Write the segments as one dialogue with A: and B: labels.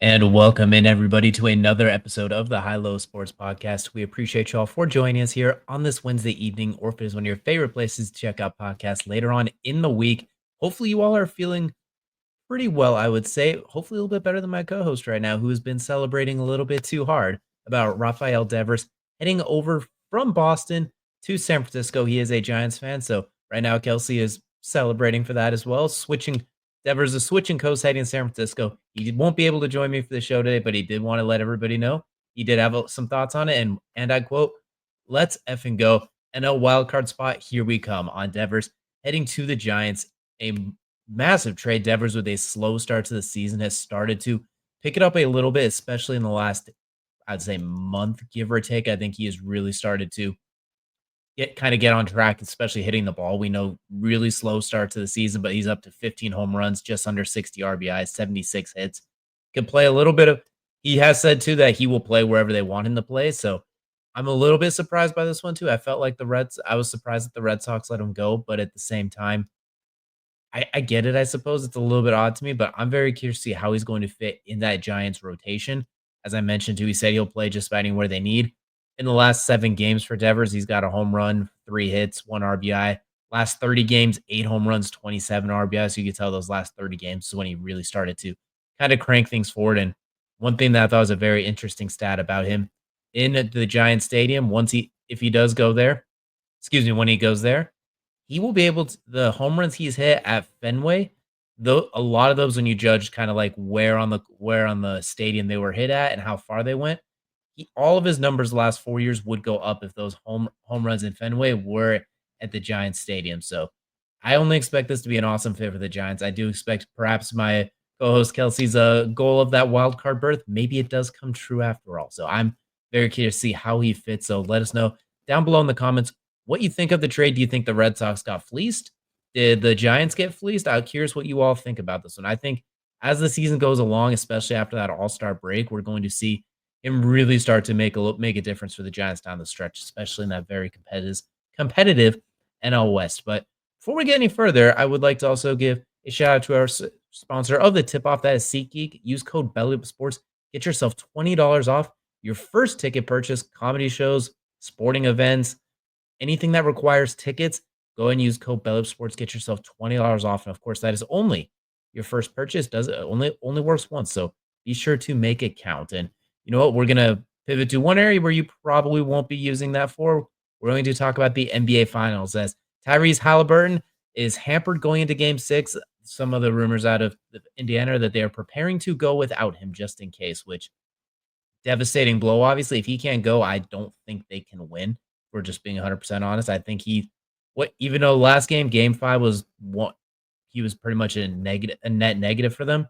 A: And welcome in everybody to another episode of the High Low Sports Podcast. We appreciate you all for joining us here on this Wednesday evening, or if it is one of your favorite places to check out podcasts later on in the week. Hopefully, you all are feeling pretty well, I would say. Hopefully, a little bit better than my co-host right now, who has been celebrating a little bit too hard about Rafael Devers heading over from Boston to San Francisco. He is a Giants fan, so right now Kelsey is celebrating for that as well. Switching Devers is switching coast heading to San Francisco. He won't be able to join me for the show today, but he did want to let everybody know he did have some thoughts on it, and I quote, "Let's effing go." And a wild card spot, here we come on Devers heading to the Giants. A massive trade. Devers with a slow start to the season has started to pick it up a little bit, especially in the last, I'd say, month, give or take. I think he has really started to get on track, especially hitting the ball. We know really slow start to the season, but he's up to 15 home runs, just under 60 RBIs, 76 hits. Could play a little bit of. He has said too that he will play wherever they want him to play. So I'm a little bit surprised by this one too. I felt like the Reds. I was surprised that the Red Sox let him go, but at the same time, I get it. I suppose it's a little bit odd to me, but I'm very curious to see how he's going to fit in that Giants rotation. As I mentioned too, he said he'll play just about anywhere they need. In the last 7 games for Devers, he's got a home run, 3 hits, 1 RBI. Last 30 games, 8 home runs, 27 RBI. So you can tell those last 30 games is when he really started to kind of crank things forward. And one thing that I thought was a very interesting stat about him in the Giants stadium, if he does go there, excuse me, when he goes there, he will be able to the home runs he's hit at Fenway, though a lot of those when you judge kind of like where on the stadium they were hit at and how far they went, all of his numbers the last 4 years would go up if those home runs in Fenway were at the Giants stadium. So I only expect this to be an awesome fit for the Giants. I do expect perhaps my co-host Kelsey's goal of that wild card berth. Maybe it does come true after all. So I'm very curious to see how he fits. So let us know down below in the comments what you think of the trade. Do you think the Red Sox got fleeced? Did the Giants get fleeced? I'm curious what you all think about this one. I think as the season goes along, especially after that All-Star break, we're going to see him really start to make a difference for the Giants down the stretch, especially in that very competitive NL West. But before we get any further, I would like to also give a shout out to our sponsor of the tip off, that is SeatGeek. Use code Belly Sports, get yourself $20 off your first ticket purchase. Comedy shows, sporting events, anything that requires tickets, go ahead and use code Belly Sports, get yourself $20 off. And of course, that is only your first purchase. Does it only works once. So be sure to make it count. And you know what? We're gonna pivot to one area where you probably won't be using that for. We're going to talk about the NBA Finals as Tyrese Haliburton is hampered going into Game 6. Some of the rumors out of Indiana are that they are preparing to go without him just in case, which devastating blow. Obviously, if he can't go, I don't think they can win. We're just being 100% honest. I think even though last game, Game 5 was one, he was pretty much a net negative for them.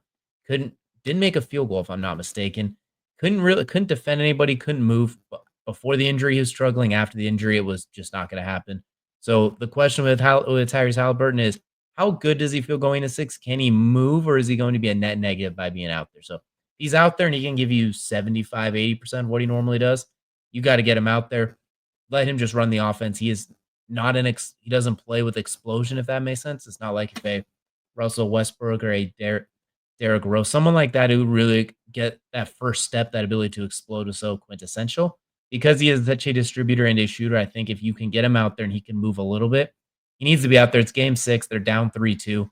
A: Didn't make a field goal if I'm not mistaken. Couldn't defend anybody, couldn't move. Before the injury, he was struggling. After the injury, it was just not going to happen. So the question with Tyrese Halliburton is, how good does he feel going to 6? Can he move, or is he going to be a net negative by being out there? So he's out there and he can give you 75, 80% of what he normally does. You got to get him out there. Let him just run the offense. He is not he doesn't play with explosion, if that makes sense. It's not like if a Russell Westbrook or a Derrick Rose, someone like that who really get that first step, that ability to explode is so quintessential. Because he is such a distributor and a shooter, I think if you can get him out there and he can move a little bit, he needs to be out there. It's Game 6. They're down 3-2.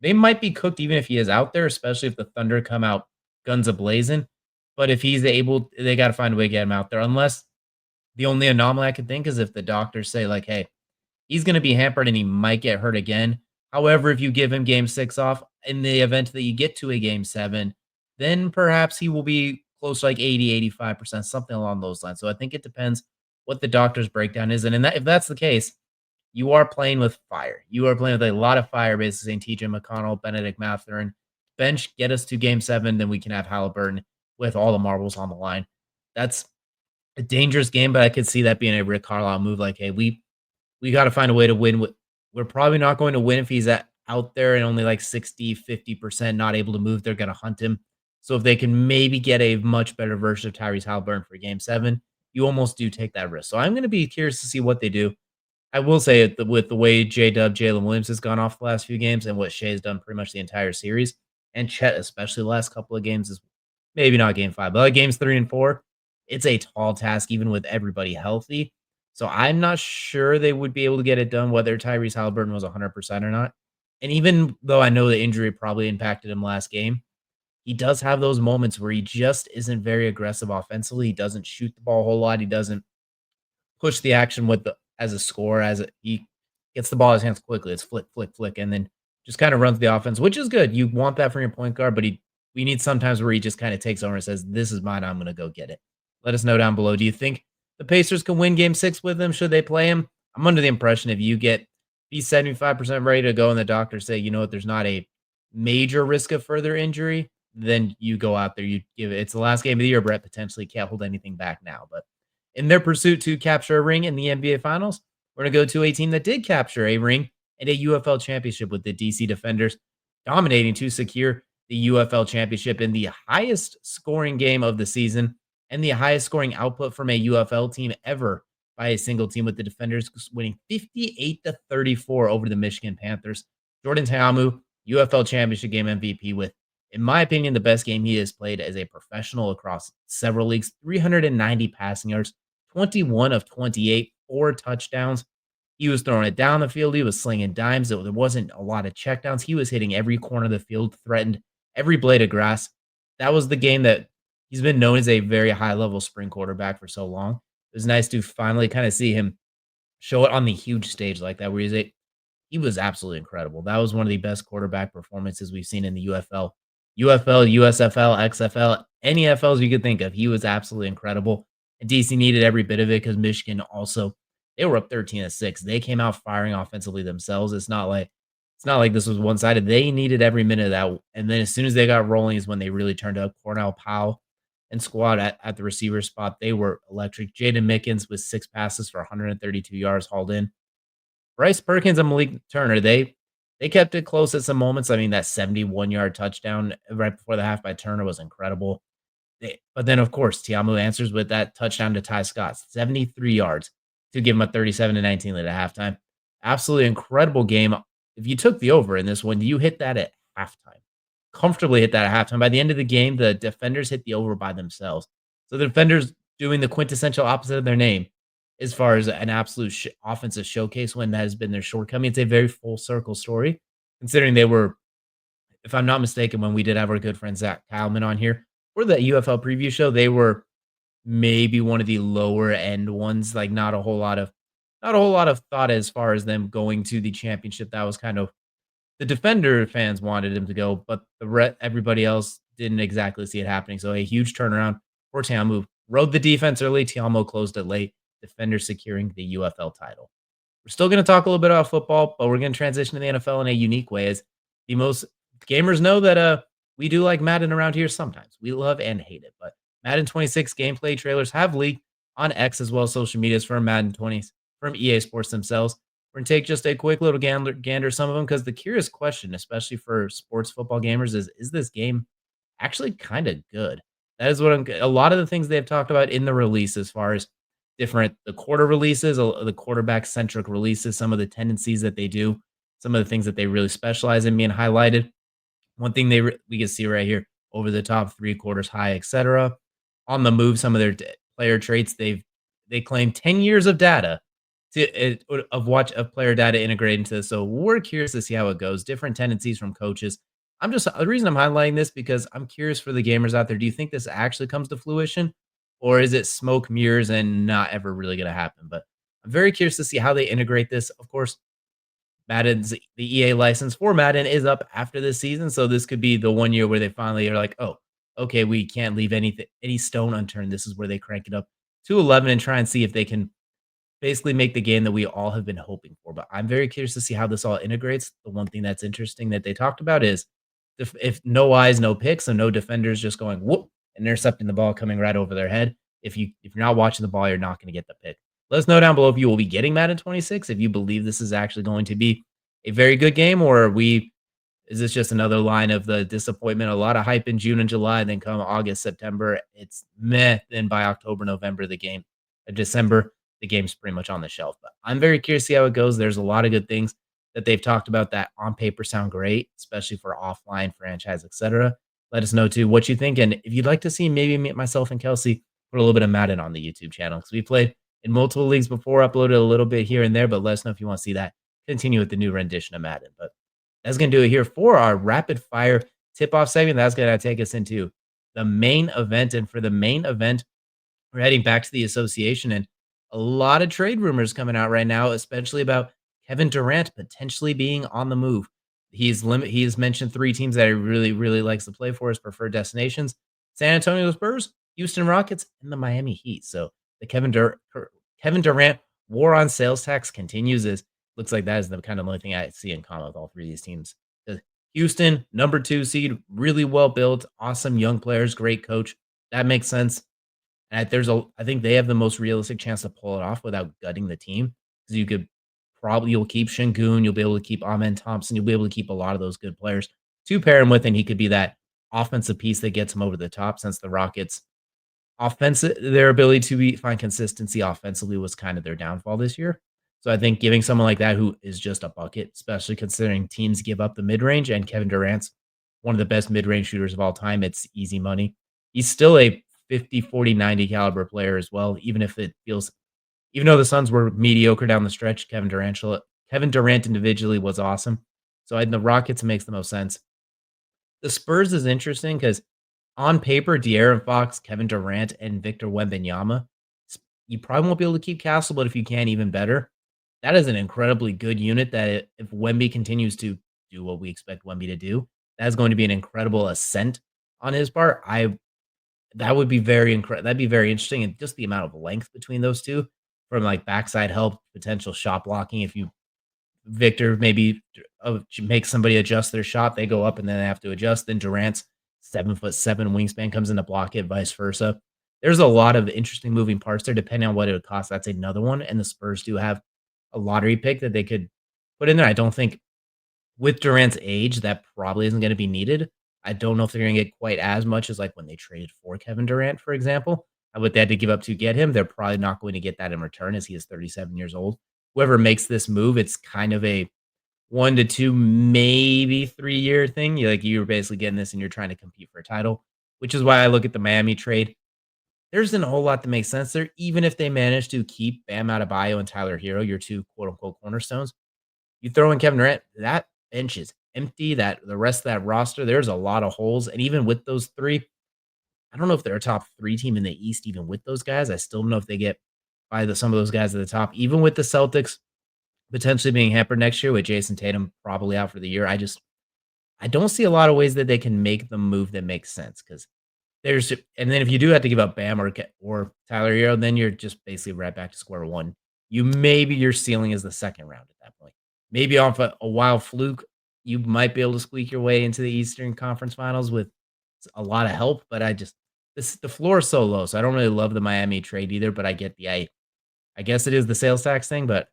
A: They might be cooked even if he is out there, especially if the Thunder come out guns a-blazing. But if he's able, they got to find a way to get him out there. Unless the only anomaly I could think is if the doctors say, like, hey, he's going to be hampered and he might get hurt again. However, if you give him Game 6 off in the event that you get to a Game 7, then perhaps he will be close to like 80, 85%, something along those lines. So I think it depends what the doctor's breakdown is. And if that's the case, you are playing with fire. You are playing with a lot of fire, basically saying TJ McConnell, Benedict Mathurin, bench, get us to Game 7, then we can have Halliburton with all the marbles on the line. That's a dangerous game, but I could see that being a Rick Carlisle move. Like, hey, we got to find a way to win. We're probably not going to win if he's out there and only like 60, 50% not able to move. They're going to hunt him. So if they can maybe get a much better version of Tyrese Haliburton for Game 7, you almost do take that risk. So I'm going to be curious to see what they do. I will say it with the way Jalen Williams has gone off the last few games and what Shea's done pretty much the entire series, and Chet, especially the last couple of games, has maybe not game 5, but like games 3 and 4, it's a tall task even with everybody healthy. So I'm not sure they would be able to get it done whether Tyrese Haliburton was 100% or not. And even though I know the injury probably impacted him last game, he does have those moments where he just isn't very aggressive offensively. He doesn't shoot the ball a whole lot. He doesn't push the action with the as a scorer, he gets the ball in his hands quickly. It's flick, flick, flick, and then just kinda runs the offense, which is good. You want that from your point guard, but we need sometimes where he just kinda takes over and says, "This is mine. I'm gonna go get it." Let us know down below. Do you think the Pacers can win game 6 with him? Should they play him? I'm under the impression if you get he's 75% ready to go and the doctors say, "You know what? There's not a major risk of further injury," then you go out there, you give it. It's the last game of the year, Brett, potentially can't hold anything back now, but in their pursuit to capture a ring in the NBA Finals, we're going to go to a team that did capture a ring and a UFL championship with the DC Defenders, dominating to secure the UFL championship in the highest scoring game of the season and the highest scoring output from a UFL team ever by a single team, with the Defenders winning 58-34 over the Michigan Panthers. Jordan Ta'amu, UFL championship game MVP with, in my opinion, the best game he has played as a professional across several leagues. 390 passing yards, 21 of 28, 4 touchdowns. He was throwing it down the field. He was slinging dimes. There wasn't a lot of checkdowns. He was hitting every corner of the field, threatened every blade of grass. That was the game that he's been known as a very high level spring quarterback for so long. It was nice to finally kind of see him show it on the huge stage like that, where he was absolutely incredible. That was one of the best quarterback performances we've seen in the UFL, USFL, XFL, any FLs you could think of. He was absolutely incredible. And DC needed every bit of it because Michigan also, they were up 13-6. They came out firing offensively themselves. It's not like this was one-sided. They needed every minute of that. And then as soon as they got rolling is when they really turned up. Cornell Powell and squad at the receiver spot. They were electric. Jaden Mickens with 6 passes for 132 yards hauled in. Bryce Perkins and Malik Turner, they kept it close at some moments. I mean, that 71-yard touchdown right before the half by Turner was incredible. But then, of course, Tiamu answers with that touchdown to Ty Scott, 73 yards to give him a 37-19 lead at halftime. Absolutely incredible game. If you took the over in this one, you hit that at halftime. Comfortably hit that at halftime. By the end of the game, the Defenders hit the over by themselves. So the Defenders doing the quintessential opposite of their name as far as an absolute offensive showcase when that has been their shortcoming. It's a very full circle story, considering they were, if I'm not mistaken, when we did have our good friend Zach Kyleman on here for the UFL preview show, they were maybe one of the lower end ones, like not a whole lot of thought as far as them going to the championship. That was kind of the Defender fans wanted him to go, but everybody else didn't exactly see it happening. So a huge turnaround for Tiamu. Rode the defense early. Tiamo closed it late. Defender securing the UFL title. We're still going to talk a little bit about football, but we're going to transition to the NFL in a unique way. As the most gamers know that we do like Madden around here sometimes. We love and hate it, but Madden 26 gameplay trailers have leaked on X as well as social medias from Madden 20s from EA Sports themselves. We're going to take just a quick little gander some of them, because the curious question, especially for sports football gamers, is this game actually kind of good? That is what a lot of the things they've talked about in the release, as far as the quarter releases, the quarterback centric releases, some of the tendencies that they do, some of the things that they really specialize in being highlighted. One thing we can see right here: over the top, 3 quarters high, etc. On the move, some of their player traits, they claim 10 years of data of player data integrated into this. So we're curious to see how it goes. Different tendencies from coaches. The reason I'm highlighting this, because I'm curious for the gamers out there. Do you think this actually comes to fruition, or is it smoke mirrors and not ever really going to happen? But I'm very curious to see how they integrate this. Of course, the EA license for Madden is up after this season, so this could be the one year where they finally are like, "Oh, okay, we can't leave any stone unturned." This is where they crank it up to 11 and try and see if they can basically make the game that we all have been hoping for. But I'm very curious to see how this all integrates. The one thing that's interesting that they talked about is if no eyes, no picks, so no defenders just going whoop and intercepting the ball coming right over their head. If you're not watching the ball, you're not going to get the pick. Let us know down below if you will be getting Madden 26, if you believe this is actually going to be a very good game, or is this just another line of the disappointment? A lot of hype in June and July, then come August, September, it's meh. Then by October, November, December, the game's pretty much on the shelf. But I'm very curious to see how it goes. There's a lot of good things that they've talked about that on paper sound great, especially for offline franchise, etc. Let us know too what you think. And if you'd like to see maybe myself and Kelsey put a little bit of Madden on the YouTube channel because we played in multiple leagues before, uploaded a little bit here and there, but let us know if you want to see that continue with the new rendition of Madden. But that's going to do it here for our rapid fire tip off segment. That's going to take us into the main event. And for the main event, we're heading back to the association and a lot of trade rumors coming out right now, especially about Kevin Durant potentially being on the move. He's mentioned three teams that he really, really likes to play for his preferred destinations: San Antonio Spurs, Houston Rockets, and the Miami Heat. So the Kevin Durant war on sales tax continues. Is looks like that is the kind of only thing I see in common with all three of these teams. The Houston, number 2 seed, really well built, awesome young players, great coach. That makes sense. And I think they have the most realistic chance to pull it off without gutting the team because you'll keep Şengün, you'll be able to keep Amen Thompson, you'll be able to keep a lot of those good players to pair him with, and he could be that offensive piece that gets him over the top since the Rockets their ability to find consistency offensively was kind of their downfall this year. So I think giving someone like that who is just a bucket, especially considering teams give up the mid-range and Kevin Durant's one of the best mid-range shooters of all time, it's easy money. He's still a 50, 40, 90 caliber player as well, even though the Suns were mediocre down the stretch, Kevin Durant individually was awesome. So in the Rockets, it makes the most sense. The Spurs is interesting because on paper, De'Aaron Fox, Kevin Durant, and Victor Wembanyama, you probably won't be able to keep Castle, but if you can, even better. That is an incredibly good unit that if Wemby continues to do what we expect Wemby to do, that is going to be an incredible ascent on his part. That would be that'd be very interesting, and just the amount of length between those two from, like, backside help, potential shot blocking. If you Victor maybe makes somebody adjust their shot, they go up and then they have to adjust. Then Durant's 7'7" wingspan comes in to block it, vice versa. There's a lot of interesting moving parts there, depending on what it would cost. That's another one. And the Spurs do have a lottery pick that they could put in there. I don't think with Durant's age, that probably isn't going to be needed. I don't know if they're going to get quite as much as like when they traded for Kevin Durant, for example. What they had to give up to get him, they're probably not going to get that in return as he is 37 years old. Whoever makes this move, it's kind of a 1 to 2, maybe 3-year thing. You're basically getting this and you're trying to compete for a title, which is why I look at the Miami trade. There isn't a whole lot that makes sense there, even if they manage to keep Bam Adebayo and Tyler Hero, your two quote unquote cornerstones. You throw in Kevin Durant, that bench is empty. That the rest of that roster, there's a lot of holes. And even with those three, I don't know if they're a top 3 team in the East, even with those guys. I still don't know if they get by some of those guys at the top, even with the Celtics potentially being hampered next year with Jason Tatum probably out for the year. I don't see a lot of ways that they can make the move that makes sense because and then if you do have to give up Bam or Tyler Hero, then you're just basically right back to square one. Maybe your ceiling is the second round at that point. Maybe off a wild fluke, you might be able to squeak your way into the Eastern Conference Finals with a lot of help, but the floor is so low, so I don't really love the Miami trade either, but I get I guess it is the sales tax thing, but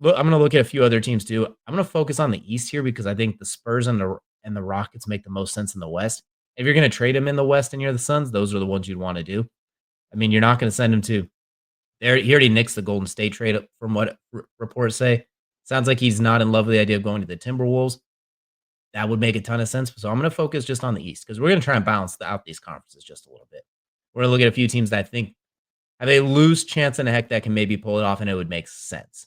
A: look, I'm gonna look at a few other teams too. I'm gonna focus on the East here because I think the Spurs and the Rockets make the most sense in the West. If you're gonna trade them in the West and you're the Suns, those are the ones you'd want to do. I mean, you're not gonna send him to there. He already nixed the Golden State trade from what reports say. Sounds like he's not in love with the idea of going to the Timberwolves. That would make a ton of sense. So I'm gonna focus just on the East because we're gonna try and balance out these conferences just a little bit. We're gonna look at a few teams that I think have a loose chance in the heck that can maybe pull it off, and it would make sense.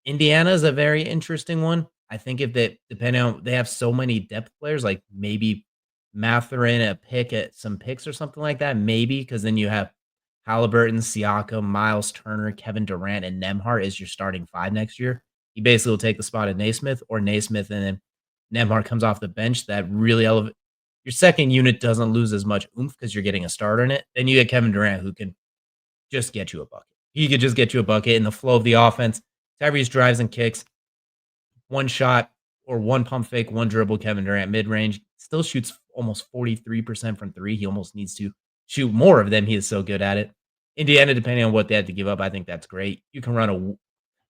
A: Indiana is a very interesting one. I think if they depending on they have so many depth players, like maybe Mathurin a pick at some picks or something like that, maybe because then you have Halliburton, Siakam, Miles Turner, Kevin Durant, and Nembhard is your starting 5 next year. He basically will take the spot of Naismith or Naismith, and then Nembhard comes off the bench. That really elevate your second unit doesn't lose as much oomph because you're getting a starter in it. Then you get Kevin Durant who can just get you a bucket. He could just get you a bucket in the flow of the offense. Tyrese drives and kicks, one shot or one pump fake, one dribble. Kevin Durant mid range still shoots almost 43% from 3. He almost needs to shoot more of them. He is so good at it. Indiana, depending on what they had to give up, I think that's great. You can run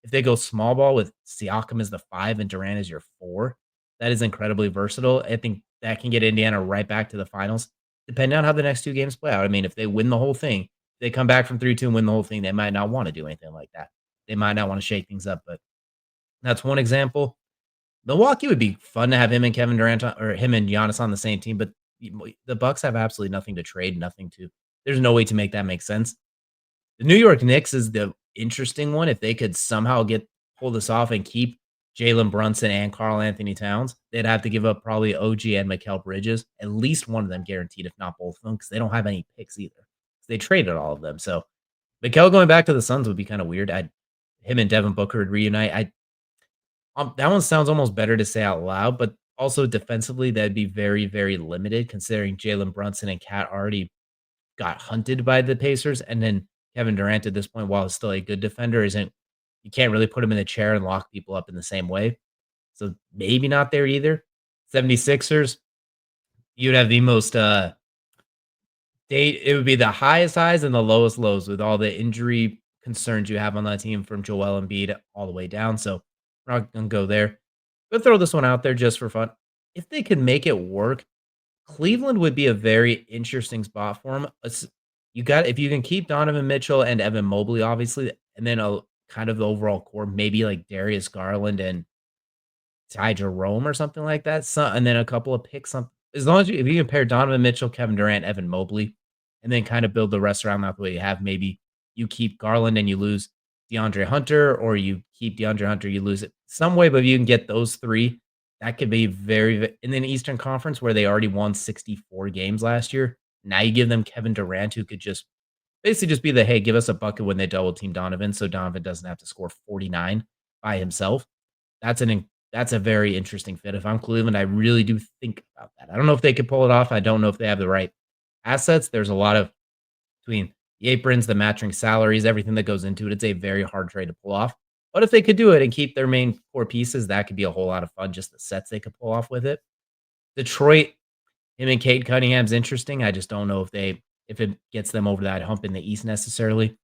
A: if they go small ball with Siakam as the 5 and Durant as your 4. That is incredibly versatile. I think that can get Indiana right back to the finals, depending on how the next 2 games play out. I mean, if they win the whole thing, they come back from 3-2 and win the whole thing, they might not want to do anything like that. They might not want to shake things up, but that's one example. Milwaukee would be fun to have him and Kevin Durant or him and Giannis on the same team, but the Bucks have absolutely nothing to trade, nothing to. There's no way to make that make sense. The New York Knicks is the interesting one. If they could somehow pull this off and keep Jalen Brunson and Karl Anthony Towns, they'd have to give up probably OG and Mikal Bridges, at least one of them guaranteed, if not both of them, because they don't have any picks either. They traded all of them. So Mikal going back to the Suns would be kind of weird. Him and Devin Booker would reunite. That one sounds almost better to say out loud, but also defensively, that'd be very, very limited considering Jalen Brunson and Cat already got hunted by the Pacers, and then Kevin Durant at this point, while he's still a good defender, isn't you can't really put him in a chair and lock people up in the same way. So maybe not there either. 76ers, you'd have the most it would be the highest highs and the lowest lows with all the injury concerns you have on that team from Joel Embiid all the way down. So we're not gonna go there. But throw this one out there just for fun. If they could make it work, Cleveland would be a very interesting spot for him. You got if you can keep Donovan Mitchell and Evan Mobley, obviously, and then a kind of the overall core, maybe like Darius Garland and Ty Jerome or something like that. And then a couple of picks. As long as if you can pair Donovan Mitchell, Kevin Durant, Evan Mobley, and then kind of build the rest around that the way you have. Maybe you keep Garland and you lose DeAndre Hunter, or you keep DeAndre Hunter, you lose it some way. But if you can get those three, that could be in the Eastern Conference where they already won 64 games last year. Now you give them Kevin Durant, who could just basically just be the, hey, give us a bucket when they double team Donovan, so Donovan doesn't have to score 49 by himself. That's a very interesting fit. If I'm Cleveland, I really do think about that. I don't know if they could pull it off. I don't know if they have the right assets. There's a lot of between the aprons, the matching salaries, everything that goes into it. It's a very hard trade to pull off. But if they could do it and keep their main core pieces, that could be a whole lot of fun. Just the sets they could pull off with it. Detroit, him and Cade Cunningham's interesting. I just don't know if it gets them over that hump in the East necessarily.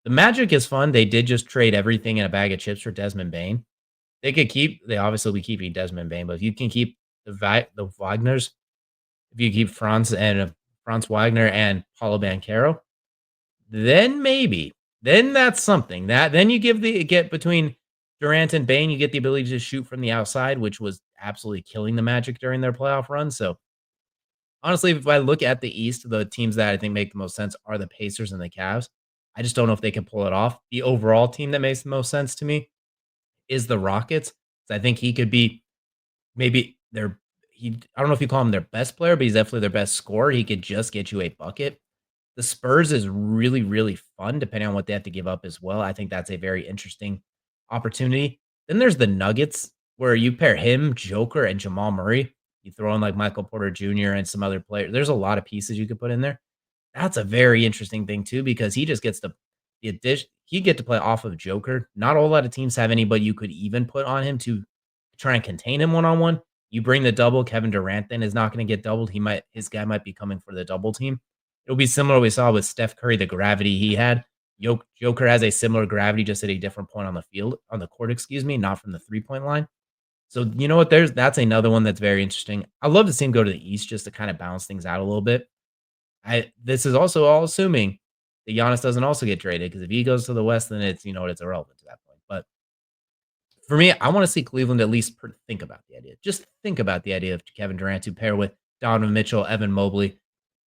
A: The Magic is fun. They did just trade everything in a bag of chips for Desmond Bain. They obviously will be keeping Desmond Bain, but if you can keep the Wagners, if you keep Franz Wagner and Paulo Banchero, then maybe. Then that's something. Then you get between Durant and Bain, you get the ability to shoot from the outside, which was absolutely killing the Magic during their playoff run. So honestly, if I look at the East, the teams that I think make the most sense are the Pacers and the Cavs. I just don't know if they can pull it off. The overall team that makes the most sense to me is the Rockets. So I think he could be maybe I don't know if you call him their best player, but he's definitely their best scorer. He could just get you a bucket. The Spurs is really, really fun depending on what they have to give up as well. I think that's a very interesting opportunity. Then there's the Nuggets where you pair him, Joker, and Jamal Murray. You throw in like Michael Porter Jr. and some other players. There's a lot of pieces you could put in there. That's a very interesting thing too, because he just gets the addition. He get to play off of Joker. Not a whole lot of teams have anybody you could even put on him to try and contain him one-on-one. You bring the double, Kevin Durant then is not going to get doubled. His guy might be coming for the double team. It'll be similar to what we saw with Steph Curry, the gravity he had. Joker has a similar gravity, just at a different point on the court, not from the three-point line. So you know what? That's another one that's very interesting. I'd love to see him go to the East just to kind of balance things out a little bit. This is also all assuming that Giannis doesn't also get traded, because if he goes to the West, then it's irrelevant to that point. But for me, I want to see Cleveland at least think about the idea. Just think about the idea of Kevin Durant to pair with Donovan Mitchell, Evan Mobley.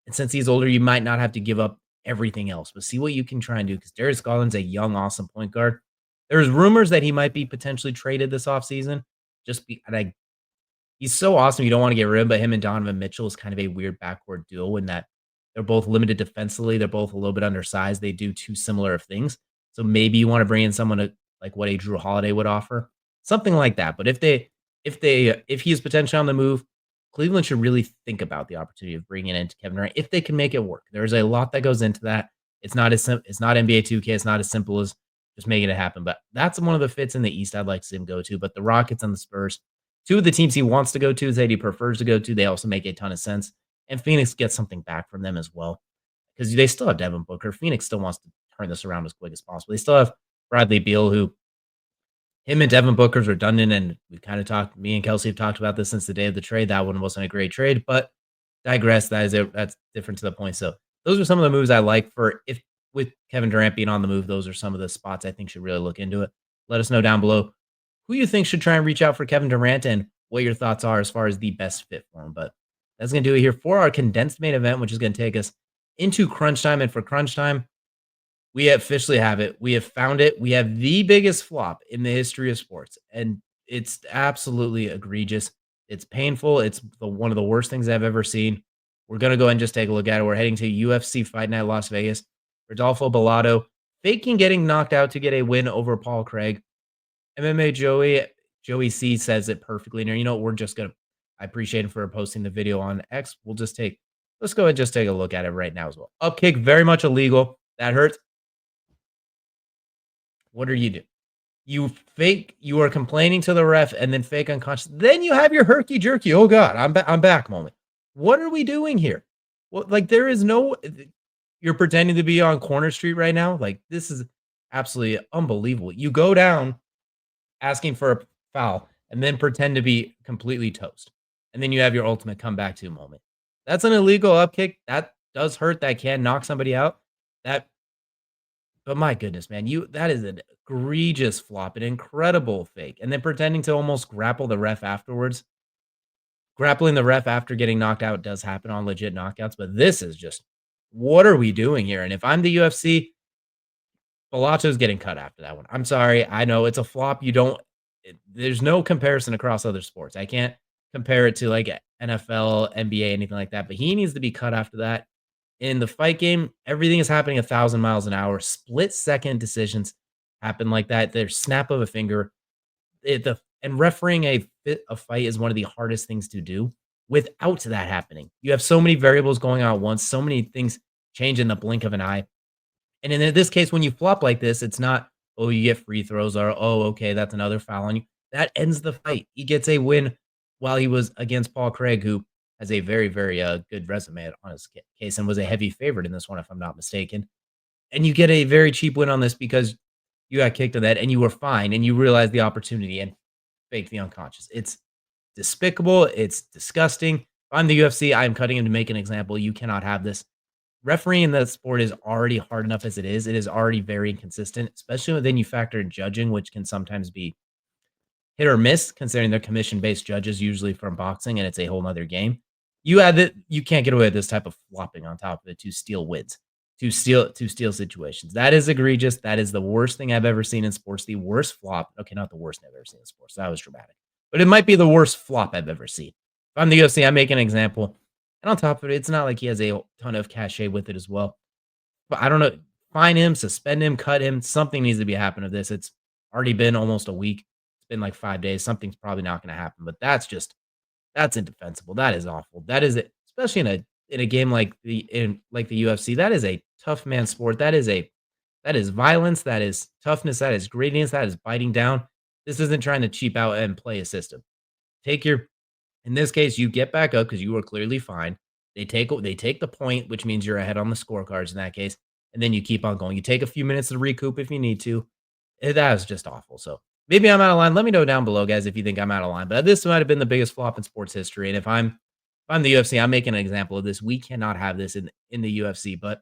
A: And since he's older, you might not have to give up everything else, but see what you can try and do, because Darius Garland's a young, awesome point guard. There's rumors that he might be potentially traded this offseason. He's so awesome, you don't want to get rid of him, but him and Donovan Mitchell is kind of a weird backcourt duo in that they're both limited defensively. They're both a little bit undersized. They do two similar things. So maybe you want to bring in someone like what a Drew Holiday would offer, something like that. But if he's potentially on the move, Cleveland should really think about the opportunity of bringing in Kevin Durant if they can make it work. There's a lot that goes into that. It's not NBA 2K. It's not as simple as just making it happen. But that's one of the fits in the East I'd like to see him go to. But the Rockets and the Spurs, two of the teams he wants to go to, that he prefers to go to, they also make a ton of sense. And Phoenix gets something back from them as well, because they still have Devin Booker. Phoenix still wants to turn this around as quick as possible. They still have Bradley Beal, who him and Devin Booker's redundant, and we've kind of talked. Me and Kelsey have talked about this since the day of the trade. That one wasn't a great trade, but digress. That's different to the point. So those are some of the moves I like with Kevin Durant being on the move. Those are some of the spots I think should really look into it. Let us know down below who you think should try and reach out for Kevin Durant and what your thoughts are as far as the best fit for him. But That's going to do it here for our condensed main event, which is going to take us into crunch time. And for crunch time, we officially have it. We have found it. We have the biggest flop in the history of sports, and it's absolutely egregious. It's painful. It's one of the worst things I've ever seen. We're gonna go ahead and just take a look at it. We're heading to UFC Fight Night, Las Vegas. Rodolfo Bellato faking getting knocked out to get a win over Paul Craig. MMA Joey C says it perfectly. And you know what? We're just gonna. I appreciate him for posting the video on X. Let's go ahead and just take a look at it right now as well. Up kick, very much illegal. That hurts. What are you doing? You are complaining to the ref and then fake unconscious. Then you have your herky jerky. Oh God, I'm back moment. What are we doing here? Well, like there is no you're pretending to be on Corner Street right now. Like this is absolutely unbelievable. You go down asking for a foul and then pretend to be completely toast. And then you have your ultimate comeback to moment. That's an illegal up kick. That does hurt. That can knock somebody out. That But my goodness, man, that is an egregious flop, an incredible fake, and then pretending to almost grapple the ref afterwards. Grappling the ref after getting knocked out does happen on legit knockouts, but this is just what are we doing here? And if I'm the UFC, Bellato's getting cut after that one. I'm sorry. I know it's a flop. There's no comparison across other sports. I can't compare it to like NFL, NBA, anything like that, but he needs to be cut after that. In the fight game, everything is happening 1,000 miles an hour. Split-second decisions happen like that. There's snap of a finger. And refereeing a fight is one of the hardest things to do without that happening. You have so many variables going on at once, so many things change in the blink of an eye. And in this case, when you flop like this, it's not, oh, you get free throws or, oh, okay, that's another foul on you. That ends the fight. He gets a win while he was against Paul Craig, who has a very, very good resume on his case and was a heavy favorite in this one, if I'm not mistaken. And you get a very cheap win on this because you got kicked on that and you were fine and you realized the opportunity and fake the unconscious. It's despicable. It's disgusting. If I'm the UFC, I'm cutting him to make an example. You cannot have this. Refereeing in the sport is already hard enough as it is. It is already very inconsistent, especially when then you factor in judging, which can sometimes be hit or miss, considering they're commission-based judges, usually from boxing, and it's a whole nother game. You can't get away with this type of flopping on top of it to steal wins, to steal situations. That is egregious. That is the worst thing I've ever seen in sports. The worst flop. Okay, not the worst I've ever seen in sports. That was dramatic. But it might be the worst flop I've ever seen. If I'm the UFC, I make an example. And on top of it, it's not like he has a ton of cachet with it as well. But I don't know. Fine him, suspend him, cut him. Something needs to be happening to this. It's already been almost a week. It's been like 5 days. Something's probably not going to happen. But that's indefensible. That is awful. That is it, especially in a game like the UFC. That is a tough man sport. That is violence. That is toughness. That is gradients. That is biting down. This isn't trying to cheap out and play a system. In this case, you get back up because you were clearly fine. They take the point, which means you're ahead on the scorecards in that case, and then you keep on going. You take a few minutes to recoup if you need to. That is just awful. So maybe I'm out of line. Let me know down below, guys, if you think I'm out of line. But this might have been the biggest flop in sports history. And if I'm the UFC, I'm making an example of this. We cannot have this in the UFC. But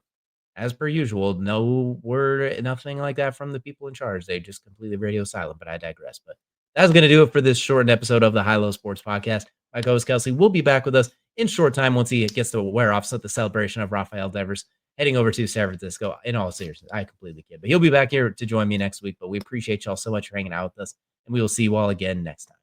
A: as per usual, no word, nothing like that from the people in charge. They just completely radio silent. But I digress. But that's going to do it for this shortened episode of the High Low Sports Podcast. My co-host Kelsey will be back with us in short time once he gets to wear off the celebration of Rafael Devers heading over to San Francisco. In all seriousness, I completely kid. But he'll be back here to join me next week. But we appreciate y'all so much for hanging out with us. And we will see you all again next time.